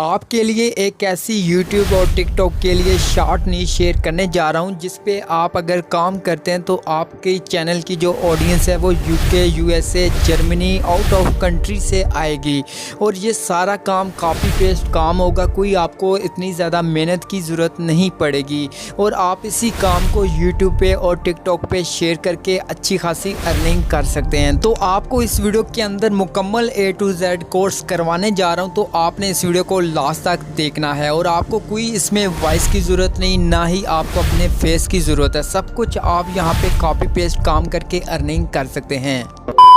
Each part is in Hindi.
आपके लिए एक ऐसी YouTube और TikTok के लिए शॉर्ट न्यूज़ शेयर करने जा रहा हूं जिस पे आप अगर काम करते हैं तो आपके चैनल की जो ऑडियंस है वो UK, USA, Germany, out of country से आएगी। और ये सारा काम कॉपी पेस्ट काम होगा, कोई आपको इतनी ज़्यादा मेहनत की ज़रूरत नहीं पड़ेगी और आप इसी काम को YouTube पे और TikTok पे शेयर करके अच्छी खासी अर्निंग कर सकते हैं। तो आपको इस वीडियो के अंदर मुकम्मल A to Z कोर्स करवाने जा रहा हूँ, तो आपने इस वीडियो को लास्ट तक देखना है। और आपको कोई इसमें वॉइस की ज़रूरत नहीं, ना ही आपको अपने फेस की ज़रूरत है। सब कुछ आप यहाँ पे कॉपी पेस्ट काम करके अर्निंग कर सकते हैं।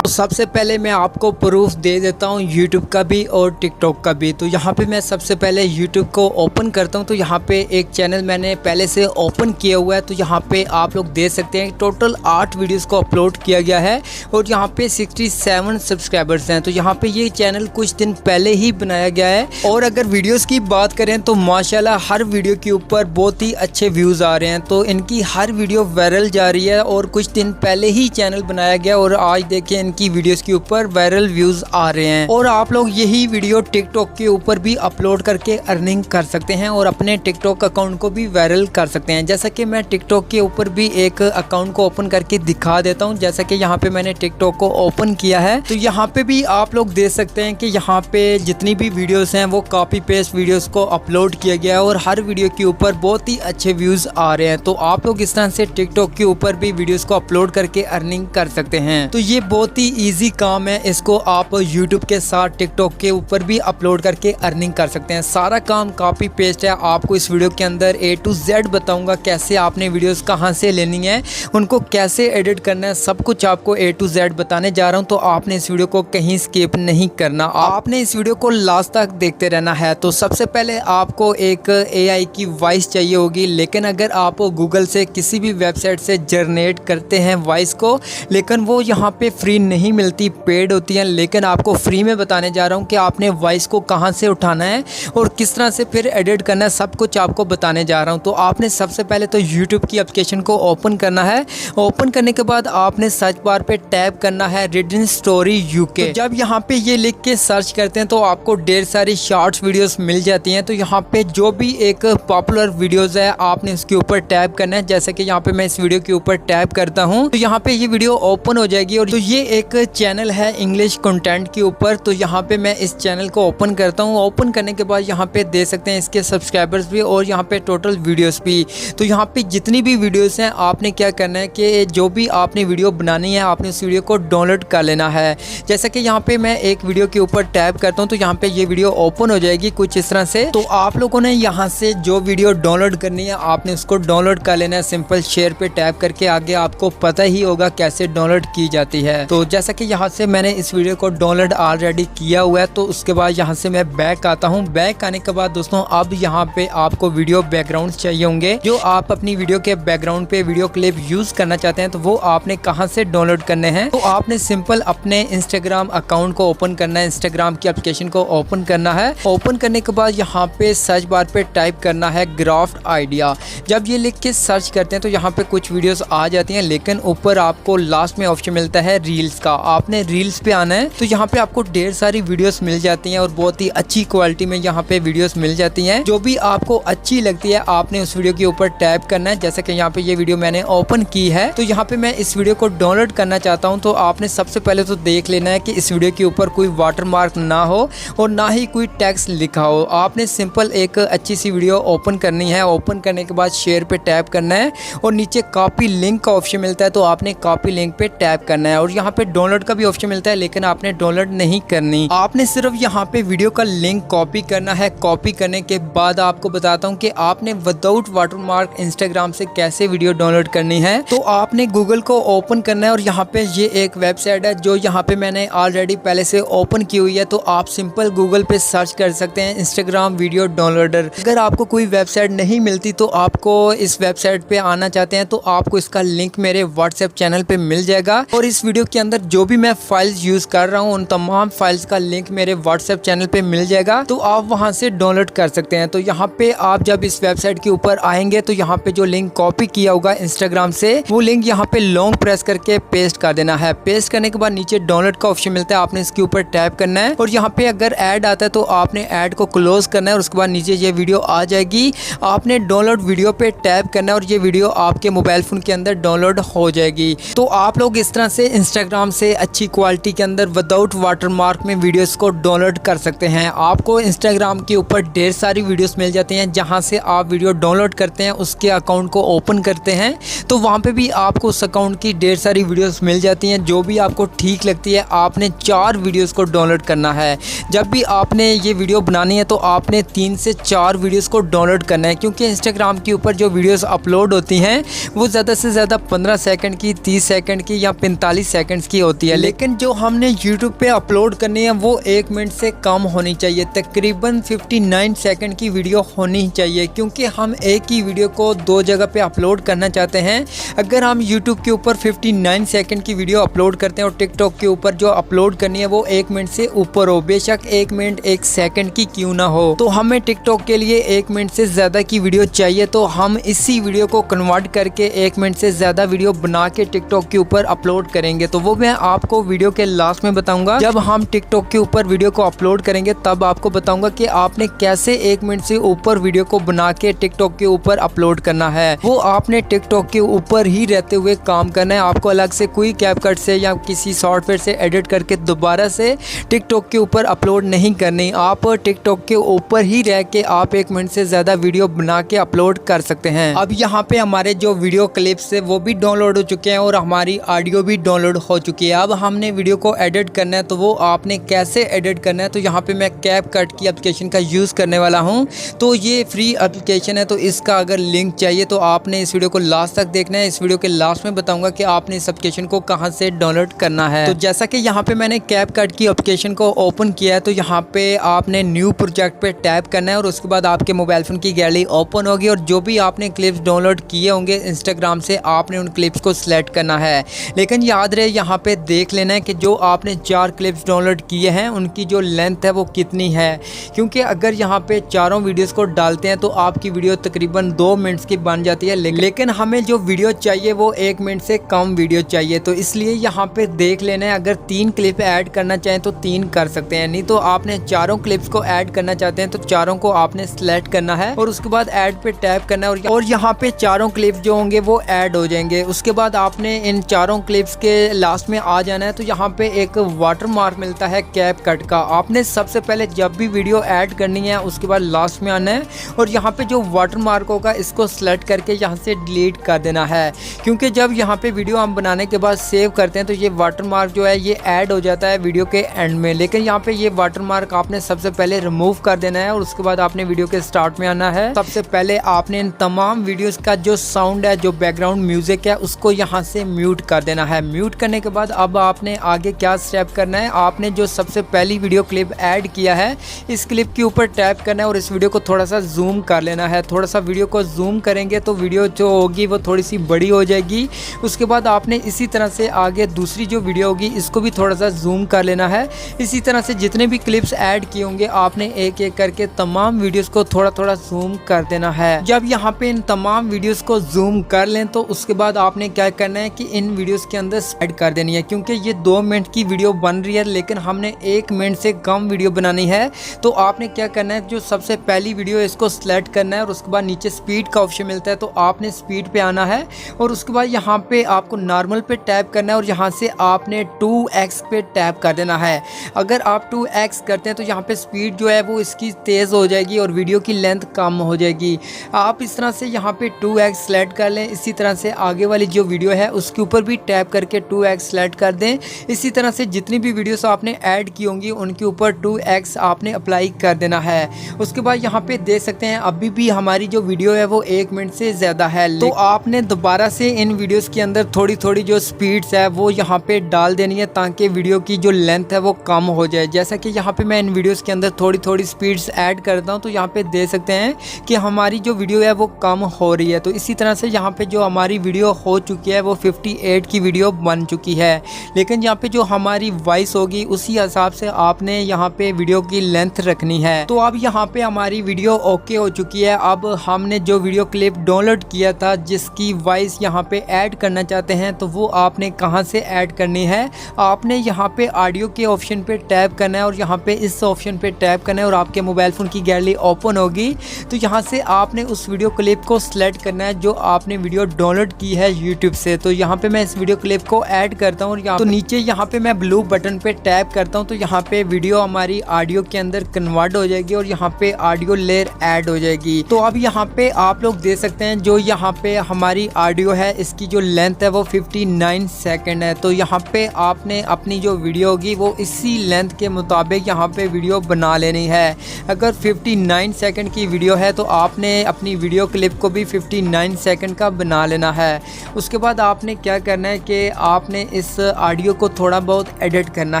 तो सबसे पहले मैं आपको प्रूफ दे देता हूँ YouTube का भी और TikTok का भी। तो यहाँ पे मैं सबसे पहले YouTube को ओपन करता हूँ। तो यहाँ पे एक चैनल मैंने पहले से ओपन किया हुआ है। तो यहाँ पे आप लोग देख सकते हैं टोटल 8 वीडियोस को अपलोड किया गया है और यहाँ पे 67 सब्सक्राइबर्स हैं। तो यहाँ पे ये चैनल कुछ दिन पहले ही बनाया गया है। और अगर वीडियोस की बात करें तो माशाल्लाह हर वीडियो के ऊपर बहुत ही अच्छे व्यूज़ आ रहे हैं। तो इनकी हर वीडियो वायरल जा रही है और कुछ दिन पहले ही चैनल बनाया गया और आज देखिए की वीडियोस के ऊपर वायरल व्यूज आ रहे हैं। और आप लोग यही वीडियो टिकटॉक के ऊपर भी अपलोड करके अर्निंग कर सकते हैं और अपने टिकटॉक अकाउंट को भी वायरल कर सकते हैं। जैसा कि मैं टिकटॉक के ऊपर भी एक अकाउंट को ओपन करके दिखा देता हूं। जैसा कि यहाँ पे मैंने टिकटॉक को ओपन किया है, तो यहाँ पे भी आप लोग देख सकते हैं कि यहाँ पे जितनी भी वीडियोस हैं वो कॉपी पेस्ट वीडियोस को अपलोड किया गया है और हर वीडियो के ऊपर बहुत ही अच्छे व्यूज आ रहे हैं। तो आप लोग इस तरह से टिकटॉक के ऊपर भी वीडियोस को अपलोड करके अर्निंग कर सकते हैं। तो ये बहुत ही इजी काम है, इसको आप YouTube के साथ TikTok के ऊपर भी अपलोड करके अर्निंग कर सकते हैं। सारा काम कॉपी पेस्ट है। आपको इस वीडियो के अंदर A to Z बताऊंगा कैसे आपने वीडियोस कहां से लेनी है, उनको कैसे एडिट करना है, सब कुछ आपको A to Z बताने जा रहा हूं। तो आपने इस वीडियो को कहीं स्किप नहीं करना, आपने इस वीडियो को लास्ट तक देखते रहना है। तो सबसे पहले आपको एक AI की वॉइस चाहिए होगी, लेकिन अगर आप गूगल से किसी भी वेबसाइट से जनरेट करते हैं वॉइस को, लेकिन वो यहाँ पे फ्री नहीं मिलती, पेड होती है। लेकिन आपको फ्री में बताने जा रहा हूँ कि आपने वॉइस को कहाँ से उठाना है और किस तरह से फिर एडिट करना है, सब कुछ आपको बताने जा रहा हूँ। तो आपने सबसे पहले तो YouTube की एप्लीकेशन को ओपन करना है। ओपन करने के बाद आपने सर्च बार पे टैप करना है रिडन स्टोरी UK। तो जब यहाँ पे ये लिख के सर्च करते हैं तो आपको ढेर सारी शॉर्ट्स वीडियोस मिल जाती हैं। तो यहाँ पे जो भी एक पॉपुलर वीडियोस है आपने उसके ऊपर टैप करना है। जैसे कि यहाँ पे मैं इस वीडियो के ऊपर टैप करता हूँ तो यहाँ पे ये वीडियो ओपन हो जाएगी। और तो ये एक चैनल है इंग्लिश कंटेंट के ऊपर। तो यहाँ पे मैं इस चैनल को ओपन करता हूँ। ओपन करने के बाद यहाँ पे देख सकते हैं इसके सब्सक्राइबर्स भी और यहाँ पे टोटल वीडियोस भी। तो यहाँ पे जितनी भी वीडियोस हैं आपने क्या करना है कि जो भी आपने वीडियो बनानी है आपने उस वीडियो को डाउनलोड कर लेना है। जैसा कि यहाँ पे मैं एक वीडियो के ऊपर टैप करता हूँ तो यहाँ पे ये वीडियो ओपन हो जाएगी कुछ इस तरह से। तो आप लोगों ने यहाँ से जो वीडियो डाउनलोड करनी है आपने उसको डाउनलोड कर लेना है। सिंपल शेयर पे टैप करके आगे आपको पता ही होगा कैसे डाउनलोड की जाती है। तो जैसा कि यहाँ से मैंने इस वीडियो को डाउनलोड ऑलरेडी किया हुआ है। तो उसके बाद यहाँ से मैं बैक आता हूँ। बैक आने के बाद दोस्तों अब यहाँ पे आपको वीडियो बैकग्राउंड चाहिए होंगे। जो आप अपनी वीडियो के बैकग्राउंड पे वीडियो क्लिप यूज करना चाहते हैं तो वो आपने कहाँ से डाउनलोड करने हैं। तो आपने सिंपल अपने इंस्टाग्राम अकाउंट को ओपन करना है, इंस्टाग्राम की एप्लीकेशन को ओपन करना है। ओपन करने के बाद यहाँ पे सर्च बार पे टाइप करना है ग्राफ्ट आइडिया। जब ये लिख के सर्च करते हैं तो यहाँ पे कुछ वीडियोस आ जाती हैं, लेकिन ऊपर आपको लास्ट में ऑप्शन मिलता है रील्स का। आपने रील्स पे आना है। तो यहाँ पे आपको ढेर सारी वीडियोस मिल जाती हैं और बहुत ही अच्छी क्वालिटी में यहाँ पे वीडियोस मिल जाती हैं। जो भी आपको अच्छी लगती है आपने उस वीडियो के ऊपर टैप करना है। जैसे कि यहाँ पे ये वीडियो मैंने ओपन की है। तो यहाँ पे मैं इस वीडियो को डाउनलोड करना चाहता हूँ। तो आपने सबसे पहले तो देख लेना है कि इस वीडियो के ऊपर कोई वाटरमार्क ना हो और ना ही कोई टेक्स्ट लिखा हो। आपने सिंपल एक अच्छी सी वीडियो ओपन करनी है। ओपन करने के बाद शेयर पे टैप करना है और नीचे कॉपी लिंक का ऑप्शन मिलता है। तो आपने कॉपी लिंक पे टैप करना है और यहाँ पे डाउनलोड का भी ऑप्शन मिलता है, लेकिन आपने डाउनलोड नहीं करनी। आपने सिर्फ यहाँ पे वीडियो का लिंक कॉपी करना है। कॉपी करने के बाद आपको बताता हूँ कि आपने विदाउट वाटरमार्क इंस्टाग्राम से कैसे वीडियो डाउनलोड करनी है। तो आपने गूगल को ओपन करना है और यहाँ पे ये एक वेबसाइट है जो यहाँ पे मैंने ऑलरेडी पहले से ओपन की हुई है। तो आप सिंपल गूगल पे सर्च कर सकते हैं इंस्टाग्राम वीडियो डाउनलोडर। अगर आपको कोई वेबसाइट नहीं मिलती तो आपको इस वेबसाइट पे आना चाहते हैं तो आपको इसका लिंक मेरे व्हाट्सएप चैनल पे मिल जाएगा। और इस वीडियो के अंदर अंदर जो भी मैं फाइल्स यूज़ कर रहा हूँ उन तमाम फाइल्स का लिंक मेरे व्हाट्सएप चैनल पे मिल जाएगा, तो आप वहाँ से डाउनलोड कर सकते हैं। तो यहाँ पे आप जब इस वेबसाइट के ऊपर आएंगे तो यहाँ पे जो लिंक कॉपी किया होगा इंस्टाग्राम से, वो लिंक यहाँ पे लॉन्ग प्रेस करके पेस्ट कर देना है। पेस्ट करने के बाद नीचे डाउनलोड का ऑप्शन मिलता है, आपने इसके ऊपर टैप करना है और यहाँ पे अगर ऐड आता है तो आपने ऐड को क्लोज करना है और उसके बाद नीचे ये वीडियो आ जाएगी। आपने डाउनलोड वीडियो पे टैप करना है और ये वीडियो आपके मोबाइल फोन के अंदर डाउनलोड हो जाएगी। तो आप लोग इस तरह से इंस्टाग्राम से अच्छी क्वालिटी के अंदर विदाउट वाटरमार्क में वीडियोस को डाउनलोड कर सकते हैं। आपको इंस्टाग्राम के ऊपर ढेर सारी वीडियोस मिल जाती हैं, जहां से आप वीडियो डाउनलोड करते हैं, उसके अकाउंट को ओपन करते हैं तो वहां पे भी आपको उस अकाउंट की ढेर सारी वीडियोस मिल जाती हैं। जो भी आपको ठीक लगती है आपने 4 वीडियोस को डाउनलोड करना है। जब भी आपने ये वीडियो बनानी है तो आपने 3 से 4 वीडियोस को डाउनलोड करना है, क्योंकि इंस्टाग्राम के ऊपर जो वीडियोस अपलोड होती हैं वो ज़्यादा से ज़्यादा 15 सेकंड की, 30 सेकंड की या 45 सेकंड्स की होती है। लेकिन जो हमने यूट्यूब पे अपलोड करनी है वो 1 मिनट से कम होनी चाहिए, तकरीबन 59 सेकंड की वीडियो होनी चाहिए, क्योंकि हम एक ही वीडियो को 2 जगह पे अपलोड करना चाहते हैं। अगर हम यूट्यूब के ऊपर 59 सेकंड की वीडियो अपलोड करते हैं और टिकटॉक के ऊपर जो अपलोड करनी है वो 1 मिनट से ऊपर हो, बेशक 1 मिनट 1 सेकंड की क्यों ना हो, तो हमें टिकटॉक के लिए 1 मिनट से ज़्यादा की वीडियो चाहिए। तो हम इसी वीडियो को कन्वर्ट करके 1 मिनट से ज़्यादा वीडियो बना के टिकटॉक के ऊपर अपलोड करेंगे। तो वो मैं आपको वीडियो के लास्ट में बताऊंगा। जब हम टिकटॉक के ऊपर वीडियो को अपलोड करेंगे तब आपको बताऊंगा कि आपने कैसे 1 मिनट से ऊपर वीडियो को बना के टिकटॉक के ऊपर अपलोड करना है। वो आपने टिकटॉक के ऊपर ही रहते हुए काम करना है। आपको अलग से कोई कैपकट से या किसी सॉफ्टवेयर से एडिट करके दोबारा से टिकटॉक के ऊपर अपलोड नहीं करनी। आप टिकटॉक के ऊपर ही रह के आप 1 मिनट से ज़्यादा वीडियो बना के अपलोड कर सकते हैं। अब यहाँ पे हमारे जो वीडियो क्लिप्स है वो भी डाउनलोड हो चुके हैं और हमारी ऑडियो भी डाउनलोड हो चुकी है। अब हमने वीडियो को एडिट करना है, तो वो आपने कैसे एडिट करना है, तो यहाँ पे मैं कैपकट की एप्लीकेशन का यूज़ करने वाला हूँ। तो ये फ्री एप्लीकेशन है, तो इसका अगर लिंक चाहिए तो आपने इस वीडियो को लास्ट तक देखना है। इस वीडियो के लास्ट में बताऊंगा कि आपने इस एप्लीकेशन को कहाँ से डाउनलोड करना है। तो जैसा कि यहाँ पे मैंने कैपकट की एप्लीकेशन को ओपन किया है, तो यहाँ पे आपने न्यू प्रोजेक्ट पे टैप करना है और उसके बाद आपके मोबाइल फ़ोन की गैलरी ओपन होगी और जो भी आपने क्लिप्स डाउनलोड किए होंगे इंस्टाग्राम से, आपने उन क्लिप्स को सिलेक्ट करना है। लेकिन याद रहे यहाँ पे देख लेना है कि जो आपने 4 क्लिप्स डाउनलोड किए हैं उनकी जो लेंथ है वो कितनी है, क्योंकि अगर यहाँ पे चारों वीडियोस को डालते हैं तो आपकी वीडियो तकरीबन 2 मिनट्स की बन जाती है। लेकिन हमें जो वीडियो चाहिए वो 1 मिनट से कम वीडियो चाहिए, तो इसलिए यहाँ पे देख लेना है। अगर 3 क्लिप ऐड करना चाहें तो 3 कर सकते हैं, नहीं तो आपने चारों क्लिप्स को ऐड करना चाहते हैं तो चारों को आपने सिलेक्ट करना है और उसके बाद ऐड पे टैप करना है और यहाँ पे चारों क्लिप जो होंगे वो ऐड हो जाएंगे। उसके बाद आपने इन चारों क्लिप्स के लास्ट में आ जाना है। तो यहाँ पे एक वाटरमार्क मिलता है कैपकट का। आपने सबसे पहले जब भी वीडियो ऐड करनी है उसके बाद लास्ट में आना है और यहाँ पे जो वाटरमार्क होगा इसको सेलेक्ट करके यहाँ से डिलीट कर देना है, क्योंकि जब यहाँ पे वीडियो हम बनाने के बाद सेव करते हैं तो ये वाटरमार्क जो है ये ऐड हो जाता है वीडियो के एंड में। लेकिन यहाँ पे ये वाटरमार्क आपने सबसे पहले रिमूव कर देना है और उसके बाद आपने वीडियो के स्टार्ट में आना है। सबसे पहले आपने इन तमाम वीडियोस का जो साउंड है, जो बैकग्राउंड म्यूजिक है, उसको यहाँ से म्यूट कर देना है। म्यूट करने के बाद अब आपने आगे क्या स्टेप करना है, आपने जो सबसे पहली वीडियो क्लिप ऐड किया है इस क्लिप के ऊपर टैप करना है और इस वीडियो को थोड़ा सा जूम कर लेना है। थोड़ा सा वीडियो को जूम करेंगे तो वीडियो जो होगी वो थोड़ी सी बड़ी हो जाएगी। उसके बाद आपने इसी तरह से आगे दूसरी जो वीडियो होगी इसको भी थोड़ा सा जूम कर लेना है। इसी तरह से जितने भी क्लिप्स ऐड किए होंगे आपने एक एक करके तमाम वीडियोस को थोड़ा थोड़ा जूम कर देना है। जब यहाँ पे इन तमाम वीडियोस को जूम कर लें तो उसके बाद आपने क्या करना है कि इन वीडियोस के अंदर ऐड कर देनी है, क्योंकि ये 2 मिनट की वीडियो बन रही है लेकिन हमने 1 मिनट से कम वीडियो बनानी है। तो आपने क्या करना है, जो सबसे पहली वीडियो है इसको सिलेक्ट करना है और उसके बाद नीचे स्पीड का ऑप्शन मिलता है तो आपने स्पीड पे आना है और उसके बाद यहाँ पे आपको नॉर्मल पे टैप करना है और यहाँ से आपने 2x पे टैप कर देना है। अगर आप 2x करते हैं तो यहाँ पे स्पीड जो है वो इसकी तेज़ हो जाएगी और वीडियो की लेंथ कम हो जाएगी। आप इस तरह से यहाँ पे 2x सेलेक्ट कर लें। इसी तरह से आगे वाली जो वीडियो है उसके ऊपर भी टैप करके 2x सेलेक्ट कर दें। इसी तरह से जितनी भी वीडियोस आपने ऐड की होंगी उनके ऊपर 2x आपने अप्लाई कर देना है। उसके बाद यहाँ पे देख सकते हैं अभी भी हमारी जो वीडियो है वो 1 मिनट से ज़्यादा है, तो आपने दोबारा से इन वीडियोस के अंदर थोड़ी थोड़ी जो स्पीड्स है वो यहाँ पे डाल देनी है ताकि वीडियो की जो लेंथ है वो कम हो जाए। जैसा कि यहाँ पे मैं इन वीडियोस के अंदर थोड़ी थोड़ी स्पीड्स ऐड करता हूँ तो यहाँ पे देख सकते हैं कि हमारी जो वीडियो है वो कम हो रही है। तो इसी तरह से यहाँ पे जो हमारी वीडियो हो चुकी है वो 58 की वीडियो बन चुकी है, लेकिन यहाँ पे जो हमारी वॉइस होगी उसी हिसाब से आपने यहाँ पे वीडियो की लेंथ रखनी है। तो अब यहाँ पे हमारी वीडियो ओके हो चुकी है। अब हमने जो वीडियो क्लिप डाउनलोड किया था जिसकी वॉइस यहाँ पे ऐड करना चाहते हैं, तो वो आपने कहाँ से ऐड करनी है, आपने यहाँ पे ऑडियो के ऑप्शन पे टैप करना है और यहाँ पे इस ऑप्शन पे टैप करना है और आपके मोबाइल फ़ोन की गैलरी ओपन होगी। तो यहाँ से आपने उस वीडियो क्लिप को सिलेक्ट करना है जो आपने वीडियो डाउनलोड की है यूट्यूब से। तो यहाँ पे मैं इस वीडियो क्लिप को ऐड करता हूँ और यहाँ तो नीचे यहाँ पे मैं ब्लू बटन पे टैप करता हूँ, तो यहाँ पे वीडियो हमारी ऑडियो के अंदर कन्वर्ट हो जाएगी और यहाँ पे ऑडियो लेयर ऐड हो जाएगी। तो अब यहाँ पे आप लोग देख सकते हैं जो यहाँ पे हमारी ऑडियो है इसकी जो लेंथ है वो 59 सेकंड है। तो यहाँ पे आपने अपनी जो वीडियो होगी वो इसी लेंथ के मुताबिक यहाँ पे वीडियो बना लेनी है। अगर 59 सेकंड की वीडियो है तो आपने अपनी वीडियो क्लिप को भी 59 सेकंड का बना लेना है। उसके बाद आपने क्या करना है कि आपने इस ऑडियो को थोड़ा बहुत एडिट करना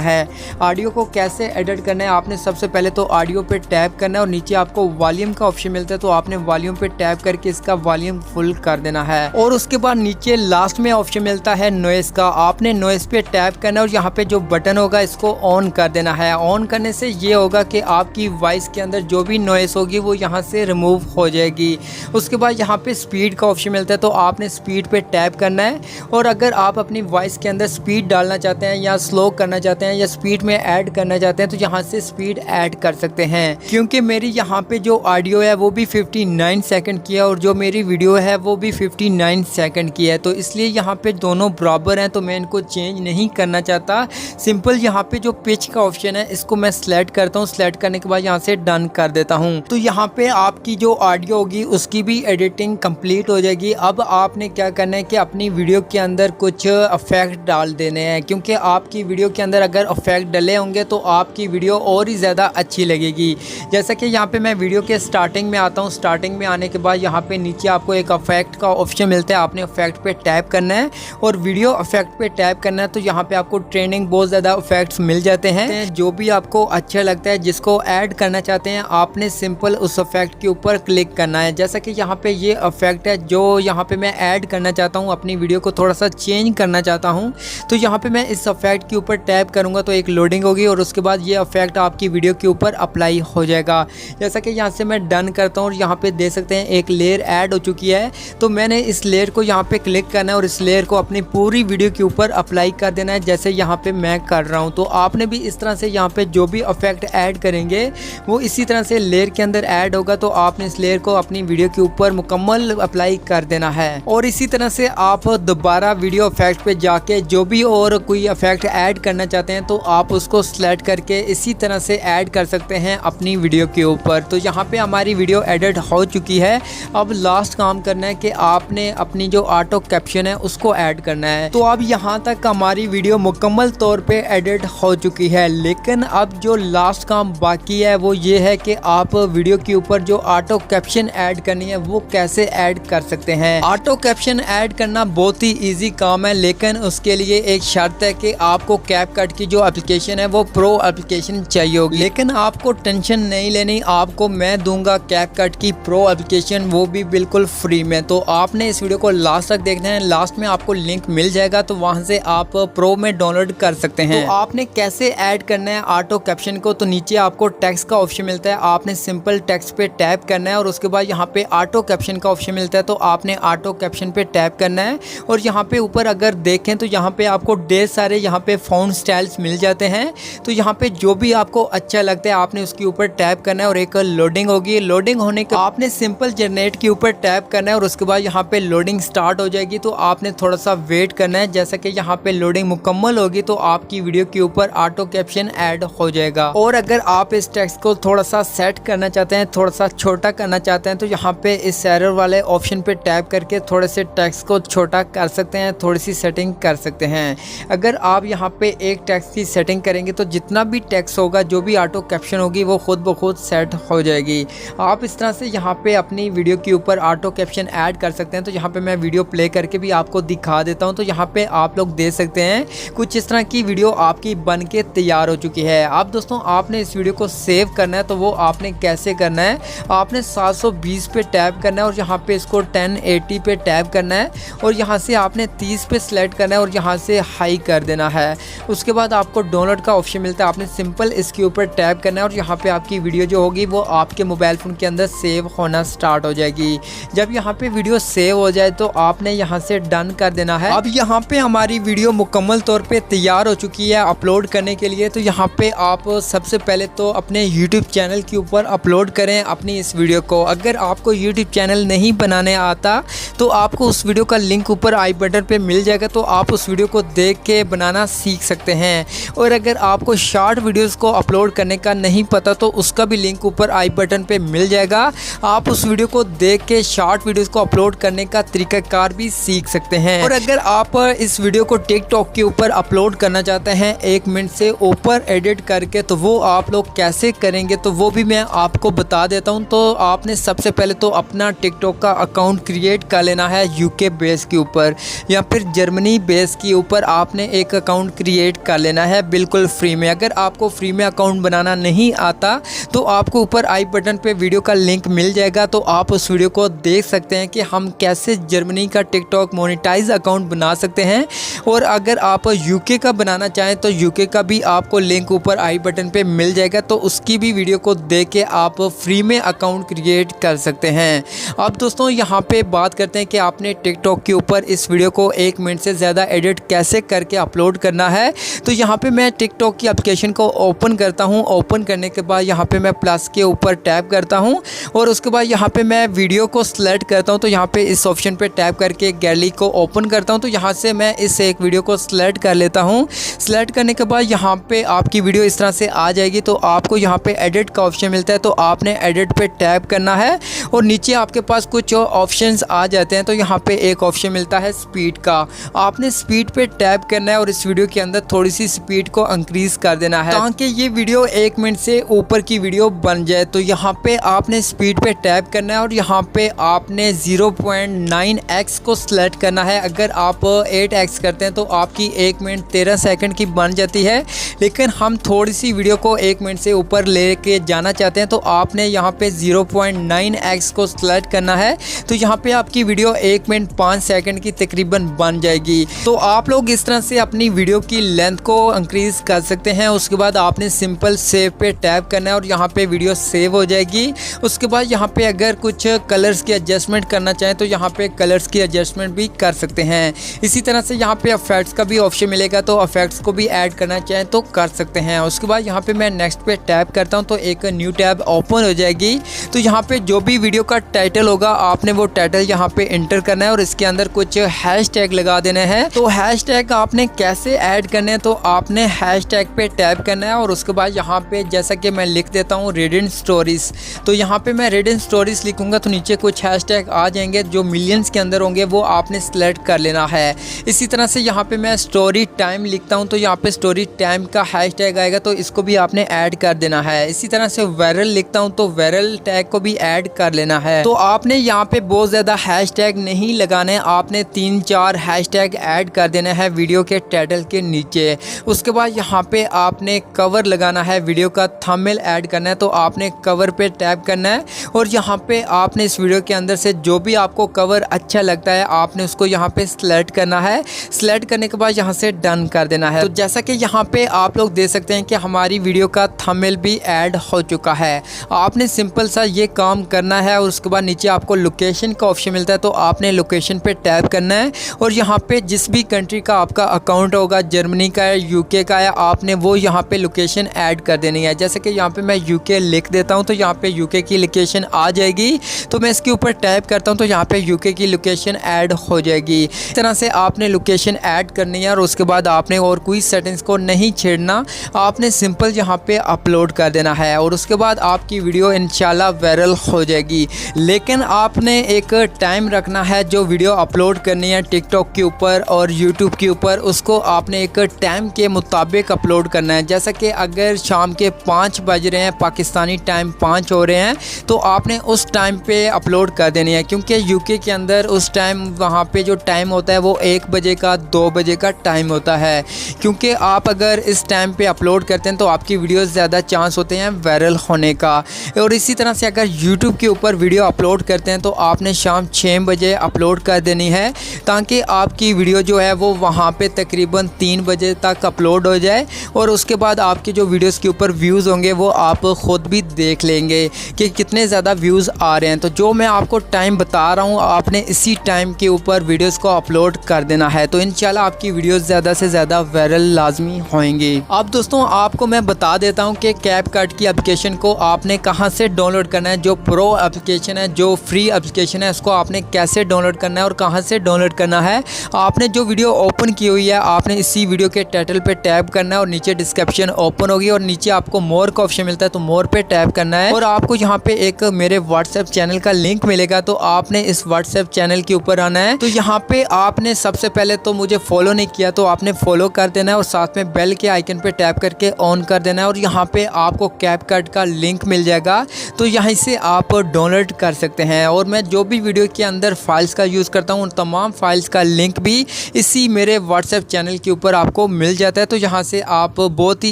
है। ऑडियो को कैसे एडिट करना है, आपने सबसे पहले तो ऑडियो पे टैप करना है और नीचे आपको वॉल्यूम का ऑप्शन मिलता है, तो आपने वॉल्यूम पे टैप करके इसका वॉल्यूम फुल कर देना है। और उसके बाद नीचे लास्ट में ऑप्शन मिलता है नॉइस का, आपने नॉइस पे टैप करना है और यहाँ पे जो बटन होगा इसको ऑन कर देना है। ऑन करने से ये होगा कि आपकी वॉइस के अंदर जो भी नॉइस होगी वो यहाँ से रिमूव हो जाएगी। उसके बाद यहाँ पे स्पीड का ऑप्शन मिलता है, तो आपने स्पीड पे टैप करना है और अगर आप अपनी वॉइस के अंदर स्पीड डालना चाहते हैं या स्लो करना चाहते हैं या स्पीड में ऐड करना चाहते हैं तो यहाँ से स्पीड ऐड कर सकते हैं। क्योंकि मेरी यहाँ पे जो ऑडियो है वो भी 59 सेकंड की है और जो मेरी वीडियो है वो भी 59 सेकंड की है, तो इसलिए यहाँ पे दोनों बराबर हैं, तो मैं इनको चेंज नहीं करना चाहता। सिंपल यहाँ पे जो पिच का ऑप्शन है इसको मैं सिलेक्ट करता हूँ, सिलेक्ट करने के बाद यहाँ से डन कर देता हूँ। तो यहाँ पे आपकी जो ऑडियो होगी उसकी भी एडिटिंग कंप्लीट हो जाएगी। अब आपने क्या करना है कि अपनी वीडियो के अंदर कुछ इफेक्ट डाल देने हैं, क्योंकि आपकी वीडियो के अंदर अगर इफेक्ट डले होंगे तो आपकी वीडियो और ही ज़्यादा अच्छी लगेगी। जैसा कि यहाँ पे मैं वीडियो के स्टार्टिंग में आता हूँ, स्टार्टिंग में आने के बाद यहाँ पे नीचे आपको एक इफेक्ट का ऑप्शन मिलता है, आपने इफेक्ट पे टैप करना है और वीडियो इफेक्ट पे टैप करना है। तो यहाँ पे आपको ट्रेंडिंग बहुत ज़्यादा इफेक्ट्स मिल जाते हैं, जो भी आपको अच्छा लगता है जिसको ऐड करना चाहते हैं आपने सिंपल उस इफेक्ट के ऊपर क्लिक करना है। जैसा कि यहाँ पे ये इफेक्ट है जो यहाँ पे मैं ऐड करना चाहता हूँ, अपनी वीडियो को थोड़ा सा चेंज करना चाहता हूँ, तो यहाँ पे मैं इस इफेक्ट के ऊपर टैप करूँगा तो एक लोडिंग होगी और उसके बाद ये इफेक्ट आपकी वीडियो के ऊपर अप्लाई हो जाएगा। जैसा कि यहाँ से मैं डन करता हूँ और यहाँ पे देख सकते हैं एक लेयर ऐड हो चुकी है। तो मैंने इस लेयर को यहाँ पे क्लिक करना है और इस लेयर को अपनी पूरी वीडियो के ऊपर अप्लाई कर देना है, जैसे यहाँ पे मैं कर रहा हूँ। तो आपने भी इस तरह से यहाँ पे जो भी इफेक्ट ऐड करेंगे वो इसी तरह से लेयर के अंदर ऐड होगा, तो आपने इस लेयर को अपनी वीडियो के ऊपर मुकम्मल अप्लाई कर देना है। और इसी तरह से आप दोबारा वीडियो इफेक्ट पे जाके जो भी और कोई इफेक्ट ऐड करना चाहते हैं तो आप उसको सिलेक्ट करके इसी तरह से ऐड कर सकते हैं अपनी वीडियो के ऊपर। तो यहाँ पे हमारी वीडियो एडिट हो चुकी है। अब लास्ट काम करना है कि आपने अपनी जो ऑटो कैप्शन है उसको ऐड करना है। तो अब यहाँ तक हमारी वीडियो मुकम्मल तौर पे एडिट हो चुकी है, लेकिन अब जो लास्ट काम बाकी है वो ये है कि आप वीडियो के ऊपर जो ऑटो कैप्शन ऐड करनी है वो कैसे ऐड कर सकते हैं। ऑटो कैप्शन ऐड करना बहुत ही इजी काम है, लेकिन उसके लिए एक शर्त है कि आपको कैपकट की जो एप्लीकेशन है वो प्रो एप्लीकेशन चाहिए होगी। लेकिन आपको टेंशन नहीं लेनी, आपको मैं दूंगा कैपकट की प्रो एप्लीकेशन, वो भी बिल्कुल फ्री में। तो आपने इस वीडियो को लास्ट तक देखना है, लास्ट में आपको लिंक मिल जाएगा तो वहां से आप प्रो में डाउनलोड कर सकते हैं। तो आपने कैसे ऐड करना है ऑटो कैप्शन को, तो नीचे आपको टेक्स्ट का ऑप्शन मिलता है, आपने सिंपल टेक्स्ट पे टैप करना है और उसके बाद यहाँ पे ऑटो कैप्शन का ऑप्शन मिलता है, तो आपने ऑटो कैप्शन पे टैप करना है। और यहाँ पे ऊपर अगर देखें तो यहाँ पे आपको ढेर सारे यहाँ पे फ़ॉन्ट स्टाइल्स मिल जाते हैं, तो यहाँ पे जो भी आपको अच्छा लगता है आपने उसके ऊपर टैप करना है और एक लोडिंग होगी। लोडिंग होने के आपने सिंपल जनरेट के ऊपर टैप करना है और उसके बाद यहाँ पे लोडिंग स्टार्ट हो जाएगी, तो आपने थोड़ा सा वेट करना है। जैसा कि यहाँ पे लोडिंग मुकम्मल होगी तो आपकी वीडियो के ऊपर ऑटो कैप्शन ऐड हो जाएगा। और अगर आप इस टेक्स्ट को थोड़ा सा सेट करना चाहते हैं, थोड़ा सा छोटा करना चाहते हैं, तो यहाँ पे इस एरर वाले ऑप्शन पे टैप करके थोड़े से टेक्स्ट को छोटा कर सकते हैं, थोड़ी सी सेटिंग कर सकते हैं। अगर आप यहाँ पे एक टेक्स्ट की सेटिंग करेंगे तो जितना भी टेक्स्ट होगा, जो भी ऑटो कैप्शन होगी वो खुद ब खुद सेट हो जाएगी। आप इस तरह से यहाँ पे अपनी वीडियो के ऊपर ऑटो कैप्शन ऐड कर सकते हैं। तो यहाँ पे मैं वीडियो प्ले करके भी आपको दिखा देता हूँ। तो यहाँ पे आप लोग देख सकते हैं कुछ इस तरह की वीडियो आपकी बन के तैयार हो चुकी है। अब दोस्तों आपने इस वीडियो को सेव करना है, तो वो आपने कैसे करना है, आपने 720 पे टैप करना है और यहाँ पे इसको 1080 पे टैप करना है और यहाँ से आपने 30 पे सिलेक्ट करना है और यहाँ यहाँ से हाई कर देना है। उसके बाद आपको डाउनलोड का ऑप्शन मिलता है, आपने सिंपल इसके ऊपर टैप करना है और यहाँ पे आपकी वीडियो जो होगी वो आपके मोबाइल फ़ोन के अंदर सेव होना स्टार्ट हो जाएगी। जब यहाँ पे वीडियो सेव हो जाए तो आपने यहाँ से डन कर देना है। अब यहाँ पे हमारी वीडियो मुकम्मल तौर पे तैयार हो चुकी है अपलोड करने के लिए। तो यहाँ पे आप सबसे पहले तो अपने YouTube चैनल के ऊपर अपलोड करें अपनी इस वीडियो को। अगर आपको YouTube चैनल नहीं बनाने आता तो आपको उस वीडियो का लिंक ऊपर आई बटन पे मिल जाएगा, तो आप उस वीडियो को देख के बनाना सीख सकते हैं। और अगर आपको शॉर्ट वीडियोस को अपलोड करने का नहीं पता तो उसका भी लिंक ऊपर आई बटन पे मिल जाएगा। आप उस वीडियो को देख के शॉर्ट वीडियोस को अपलोड करने का तरीकाकार भी सीख सकते हैं। और अगर आप इस वीडियो को टिकटॉक के ऊपर अपलोड करना चाहते हैं 1 मिनट से ऊपर एडिट करके, तो वो आप लोग कैसे करेंगे तो वो भी मैं आपको बता देता हूँ। तो आपने सबसे पहले तो अपना टिकटॉक का अकाउंट क्रिएट कर लेना है यूके बेस के ऊपर या फिर जर्मनी बेस के ऊपर आपने एक अकाउंट क्रिएट कर लेना है बिल्कुल फ्री में। अगर आपको फ्री में अकाउंट बनाना नहीं आता तो आपको ऊपर आई बटन पे वीडियो का लिंक मिल जाएगा, तो आप उस वीडियो को देख सकते हैं कि हम कैसे जर्मनी का टिकटॉक मोनेटाइज अकाउंट बना सकते हैं। और अगर आप यूके का बनाना चाहें तो यूके का भी आपको लिंक ऊपर आई बटन पे मिल जाएगा, तो उसकी भी वीडियो को देख के आप फ्री में अकाउंट क्रिएट कर सकते हैं। अब दोस्तों यहाँ पे बात करते हैं कि आपने टिकटॉक के ऊपर इस वीडियो को 1 मिनट से ज़्यादा एडिट कैसे करके अपलोड करना है। तो यहाँ पे मैं टिकटॉक की एप्लीकेशन को ओपन करता हूँ। ओपन करने के बाद यहाँ पे मैं प्लस के ऊपर टैप करता हूँ और उसके बाद यहाँ पे मैं वीडियो को सिलेक्ट करता हूँ। तो यहाँ पे इस ऑप्शन पे टैप करके गैलरी को ओपन करता हूँ। तो यहाँ से मैं इस एक वीडियो को सिलेक्ट कर लेता हूँ। सिलेक्ट करने के बाद यहाँ पे आपकी वीडियो इस तरह से आ जाएगी। तो आपको यहाँ पे एडिट का ऑप्शन मिलता है, तो आपने एडिट पे टैप करना है और नीचे आपके पास कुछ ऑप्शंस आ जाते हैं। तो यहाँ पे एक ऑप्शन मिलता है स्पीड का, आपने स्पीड पे टैप करना है और इस वीडियो के अंदर थोड़ी सी स्पीड को इंक्रीज कर देना है ताकि ये वीडियो 1 मिनट से ऊपर की वीडियो बन जाए। तो यहाँ पे आपने स्पीड पे टैप करना है और यहाँ पे आपने 0.9x को सिलेक्ट करना है। अगर आप 8x करते हैं तो आपकी 1 मिनट 13 सेकंड की बन जाती है, लेकिन हम थोड़ी सी वीडियो को 1 मिनट से ऊपर लेके जाना चाहते हैं तो आपने यहाँ पे 0.9x को सिलेक्ट करना है। तो यहाँ पे आपकी वीडियो 1 मिनट 5 सेकंड की तकरीबन बन जाएगी। तो आप लोग इस तरह से अपनी वीडियो की लेंथ को इंक्रीज कर सकते हैं। उसके बाद आपने सिंपल सेव पे टैप करना है और यहाँ पे वीडियो सेव हो जाएगी। उसके बाद यहाँ पे अगर कुछ कलर्स की एडजस्टमेंट करना चाहें तो यहाँ पे कलर्स की एडजस्टमेंट भी कर सकते हैं। इसी तरह से यहाँ पे इफेक्ट्स का भी ऑप्शन मिलेगा, तो इफेक्ट्स को भी ऐड करना चाहें तो कर सकते हैं। उसके बाद यहाँ पे मैं नेक्स्ट पे टैप करता हूँ तो एक न्यू टैब ओपन हो जाएगी। तो यहाँ पे जो भी वीडियो का टाइटल होगा आपने वो टाइटल यहाँ पे एंटर करना है और इसके अंदर कुछ हैशटैग लगा देने हैं। तो हैशटैग आपने कैसे ऐड करने हैं, तो आपने हैशटैग पे टैप करना है और उसके बाद यहाँ पे जैसा कि मैं लिख देता हूँ रेडियंट स्टोरीज, तो यहाँ पे मैं रेडियंट स्टोरीज लिखूंगा तो नीचे कुछ हैशटैग आ जाएंगे जो मिलियंस के अंदर होंगे, वो आपने सेलेक्ट कर लेना है। इसी तरह से यहाँ पे मैं स्टोरी टाइम लिखता हूँ तो यहाँ पे स्टोरी टाइम का हैशटैग आएगा, तो इसको भी आपने ऐड कर देना है। इसी तरह से वायरल लिखता हूँ तो वायरल टैग को भी ऐड कर लेना है। तो आपने यहाँ पे बहुत ज़्यादा हैशटैग नहीं लगाने, आपने 3-4 हैशटैग ऐड कर देना है वीडियो के टाइटल के नीचे। उसके बाद यहाँ पे आपने कवर लगाना है, वीडियो का थंबनेल ऐड करना है, तो आपने कवर पे टैप करना है और यहाँ पे आपने इस वीडियो के अंदर से जो भी आपको कवर अच्छा लगता है आपने उसको यहाँ पे सिलेक्ट करना है। सिलेक्ट करने के बाद यहाँ से डन कर देना है। तो जैसा कि यहाँ पे आप लोग देख सकते हैं कि हमारी वीडियो का थंबनेल भी ऐड हो चुका है। आपने सिंपल सा ये काम करना है और उसके बाद नीचे आपको लोकेशन का ऑप्शन मिलता है, तो आपने लोकेशन पे टैप करना है और यहाँ पे जिस भी कंट्री का आपका अकाउंट होगा, जर्मनी का है, यूके का है, आपने वो यहाँ पे लोकेशन ऐड कर देनी है। जैसे कि यहाँ पे मैं यूके लिख देता हूँ तो यहाँ पे यूके की लोकेशन आ जाएगी। तो मैं इसके ऊपर टैप करता हूँ तो यहाँ पे यूके की लोकेशन ऐड हो जाएगी। इस तरह से आपने लोकेशन ऐड करनी है और उसके बाद आपने और कोई सेटिंग्स को नहीं छेड़ना, आपने सिंपल यहाँ पे अपलोड कर देना है और उसके बाद आपकी वीडियो इंशाल्लाह वायरल हो जाएगी। लेकिन आपने एक टाइम रखना है जो वीडियो अपलोड करनी है टिकटॉक के ऊपर और यूट्यूब के ऊपर, उसको आपने एक टाइम के मुताबिक अपलोड करना है। जैसा कि अगर शाम के 5 बज रहे हैं, पाकिस्तानी टाइम 5 हो रहे हैं, तो आपने उस टाइम पे अपलोड कर देनी है, क्योंकि यूके के अंदर उस टाइम वहाँ पे जो टाइम होता है वो 1 बजे का 2 बजे का टाइम होता है। क्योंकि आप अगर इस टाइम पे अपलोड करते हैं तो आपकी वीडियो ज़्यादा चांस होते हैं वायरल होने का। और इसी तरह से अगर यूट्यूब के ऊपर वीडियो अपलोड करते हैं तो आपने शाम 6 बजे अपलोड कर देनी है, ताकि आपकी वीडियो जो है वो वहाँ पे तकरीबन 3 बजे तक अपलोड हो जाए और उसके बाद आपके जो वीडियोस के ऊपर व्यूज़ होंगे वो आप ख़ुद भी देख लेंगे कि कितने ज़्यादा व्यूज़ आ रहे हैं। तो जो मैं आपको टाइम बता रहा हूँ आपने इसी टाइम के ऊपर वीडियोस को अपलोड कर देना है, तो इंशाल्लाह आपकी वीडियोस ज़्यादा से ज़्यादा वायरल लाजमी होंगे। अब दोस्तों आपको मैं बता देता हूँ कि कैपकट की एप्लीकेशन को आपने कहाँ से डाउनलोड करना है। जो प्रो एप्लीकेशन है, जो फ्री एप्लीकेशन है, उसको आपने कैसे डाउनलोड करना है और कहाँ से डाउनलोड करना है। आपने जो वीडियो ओपन की हुई है आपने इसी वीडियो के टाइटल पे टैप करना है और नीचे डिस्क्रिप्शन ओपन होगी और नीचे आपको मोर का ऑप्शन मिलता है, तो मोर पे टैप करना है और आपको यहाँ पे एक मेरे व्हाट्सएप चैनल का लिंक मिलेगा। तो आपने इस व्हाट्सएप चैनल के ऊपर आना है। तो यहाँ पे आपने सबसे पहले तो मुझे फॉलो नहीं किया तो आपने फॉलो कर देना है और साथ में बेल के आइकन पे टैप करके ऑन कर देना है और यहाँ पे आपको कैपकट का लिंक मिल जाएगा, तो यहाँ से आप डाउनलोड कर सकते हैं। और मैं जो भी वीडियो के अंदर फाइल्स का यूज़ करता हूँ उन तमाम फाइल्स का लिंक भी इसी मेरे व्हाट्सएप चैनल के ऊपर आपको मिल जाता है, तो यहाँ से आप बहुत ही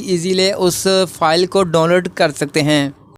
ईजीली उस फाइल को डाउनलोड कर सकते हैं।